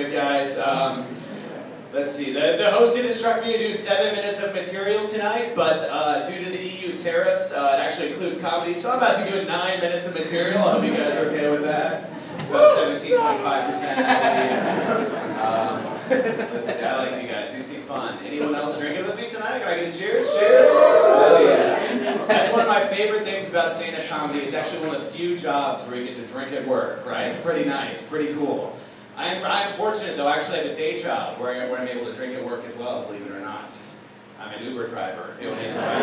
good, guys? Let's see. The host did instruct me to do 7 minutes of material tonight, but due to the EU tariffs, it actually includes comedy, so I'm about to be doing 9 minutes of material. I hope you guys are okay with that. It's about 17.5%, I believe. Let's see. I like you guys. You seem fun. Anyone else drinking with me tonight? Can I get a cheers? Cheers! Oh, yeah. That's one of my favorite things about stand-up comedy. It's actually one of the few jobs where you get to drink at work, right? It's pretty nice, pretty cool. I am fortunate, though. Actually, I have a day job where I'm able to drink at work as well, believe it or not. I'm an Uber driver, if you need to ride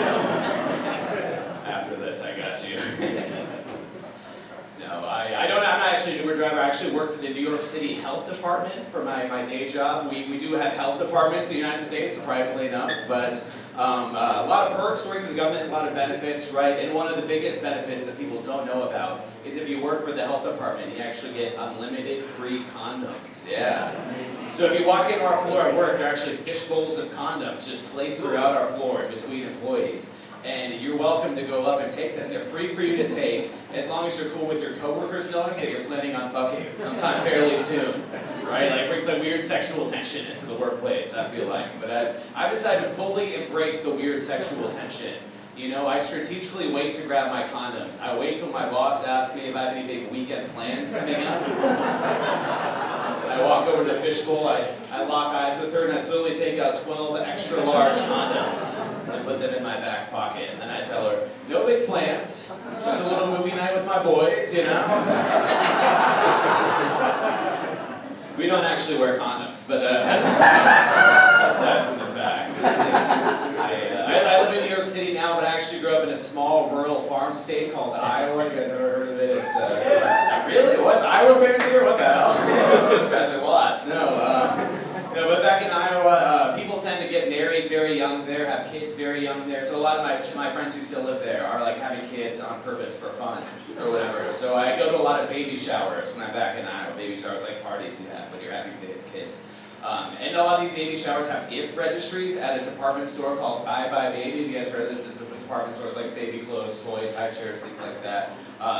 after this, I got you. No, I'm not actually an Uber driver. I actually work for the New York City Health Department for my day job. We do have health departments in the United States, surprisingly enough, but a lot of perks working for the government, a lot of benefits, right? And one of the biggest benefits that people don't know about is if you work for the health department, you actually get unlimited free condoms. Yeah. So if you walk into our floor at work, there are actually fish bowls of condoms just placed throughout our floor in between employees. And you're welcome to go up and take them. They're free for you to take, as long as you're cool with your coworkers knowing that you're planning on fucking sometime fairly soon, right? Like, it brings like weird sexual tension into the workplace, I feel like. But I've decided to fully embrace the weird sexual tension. You know, I strategically wait to grab my condoms. I wait till my boss asks me if I have any big weekend plans coming up. I walk over to the fishbowl, I lock eyes with her, and I slowly take out 12 extra large condoms and put them in my back pocket. And then I tell her, no big plans, just a little movie night with my boys, you know? We don't actually wear condoms, but that's aside from the fact. I live in New York City now, but I actually grew up in a small rural farm state called Iowa. You guys ever heard of it? It's really? What's Iowa fans here? What the hell? You guys are lost. No, but back in Iowa, people tend to get married very young there, have kids very young there. So a lot of my friends who still live there are like having kids on purpose for fun or whatever. So I go to a lot of baby showers when I'm back in Iowa. Baby showers like parties you have when you're having kids. And a lot of these baby showers have gift registries at a department store called Bye Bye Baby. You guys heard of this? It's a department stores like baby clothes, toys, high chairs, things like that.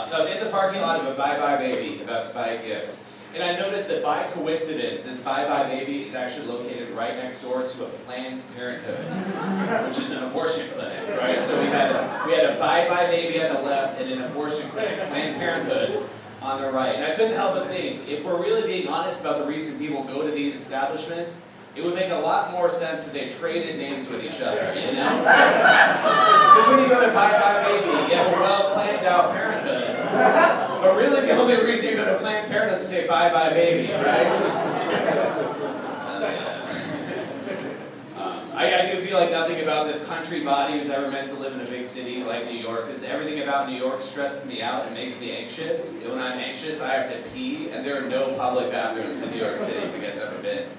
So I was in the parking lot of a Bye Bye Baby about to buy a gift. And I noticed that by coincidence, this Bye Bye Baby is actually located right next door to a Planned Parenthood, which is an abortion clinic, right? So we had a Bye Bye Baby on the left and an abortion clinic, Planned Parenthood, on the right. And I couldn't help but think, if we're really being honest about the reason people go to these establishments, it would make a lot more sense if they traded names with each other, you know? Because when you go to Bye Bye Baby, you have a well-planned out parenthood. But really the only reason you go to Planned Parenthood is to say Bye Bye Baby, right? I do feel like nothing about this country body was ever meant to live in a big city like New York, because everything about New York stresses me out and makes me anxious. And when I'm anxious, I have to pee, and there are no public bathrooms in New York City if you guys have ever been.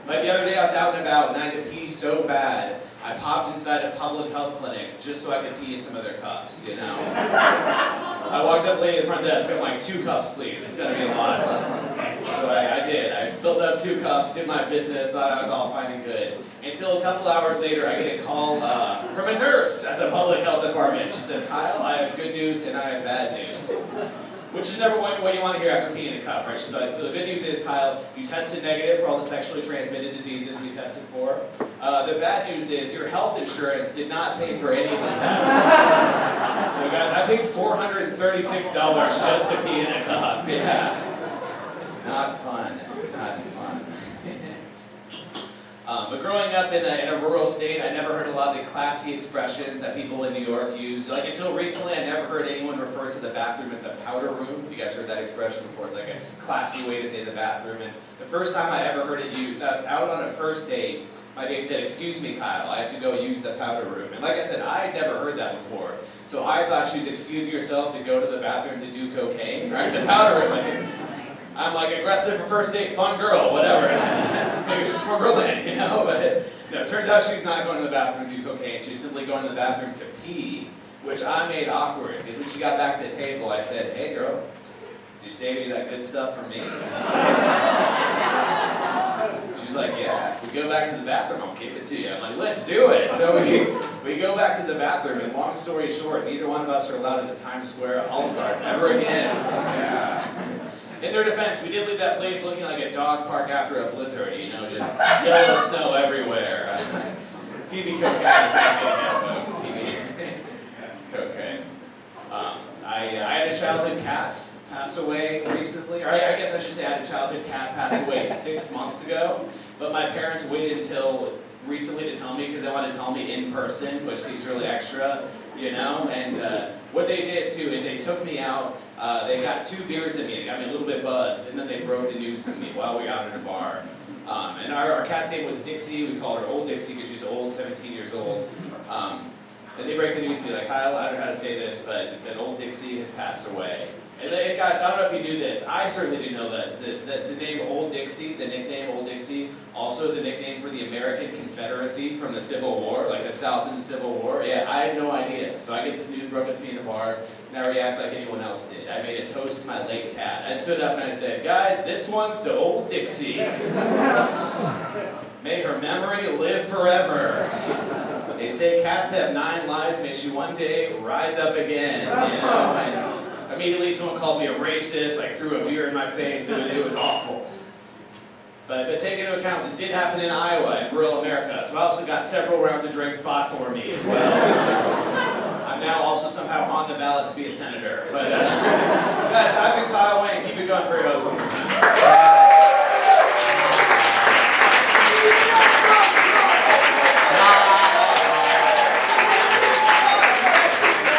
Like the other day I was out and about, and I had to pee so bad, I popped inside a public health clinic just so I could pee in some of their cups, you know? I walked up to the lady at the front desk, I'm like, 2 cups please, it's gonna be a lot. So I did. I filled up 2 cups, did my business, thought I was all fine and good. Until a couple hours later, I get a call from a nurse at the public health department. She says, Kyle, I have good news and I have bad news. Which is never what you want to hear after peeing in a cup, right? She's like, the good news is, Kyle, you tested negative for all the sexually transmitted diseases we tested for. The bad news is your health insurance did not pay for any of the tests. So guys, I paid $436 just to pee in a cup. Yeah. Not fun. Not fun. But growing up in a rural state, I never heard a lot of the classy expressions that people in New York use. Like until recently, I never heard anyone refer to the bathroom as the powder room. Have you guys heard that expression before? It's like a classy way to say the bathroom. And the first time I ever heard it used, I was out on a first date. My date said, excuse me, Kyle, I have to go use the powder room. And like I said, I had never heard that before. So I thought she was excusing herself to go to the bathroom to do cocaine, right? The powder room. Like, I'm like aggressive for first date, fun girl, whatever. Maybe she's from Berlin, you know? But no, it turns out she's not going to the bathroom to do cocaine. She's simply going to the bathroom to pee, which I made awkward. Because when she got back to the table, I said, hey girl, did you save any of that good stuff for me? She's like, yeah, if we go back to the bathroom, I'll give it to you. I'm like, let's do it. So we go back to the bathroom, and long story short, neither one of us are allowed in the Times Square Olive Garden ever again. Yeah. In their defense, we did leave that place looking like a dog park after a blizzard, you know, just yellow snow everywhere. PB cocaine is what I'm getting at, folks. PB cocaine. I had a childhood cat pass away recently, or I guess I should say I had a childhood cat pass away 6 months ago, but my parents waited until recently to tell me because they wanted to tell me in person, which seems really extra, you know, and what they did too is they took me out, they got 2 beers in me, they got me a little bit buzzed, and then they broke the news to me while we got in a bar. And our cat's name was Dixie. We called her Old Dixie because she's old, 17 years old. And they break the news to me like, Kyle, I don't know how to say this, but that Old Dixie has passed away. And then, guys, I don't know if you knew this. I certainly didn't know that the name Old Dixie, the nickname Old Dixie, also is a nickname for the American Confederacy from the Civil War, like the South in the Civil War. Yeah, I had no idea. So I get this news broken to me in a bar, and I react like anyone else did. I made a toast to my late cat. I stood up and I said, guys, this one's to Old Dixie. May her memory live forever. They say cats have 9 lives, may she one day rise up again, you know? And immediately someone called me a racist, like threw a beer in my face, and it was awful. But take into account, this did happen in Iowa, in rural America, so I also got several rounds of drinks bought for me as well. I'm now also somehow on the ballot to be a senator. But guys, I've been Kyle Wayne. Keep it going for your host one more time.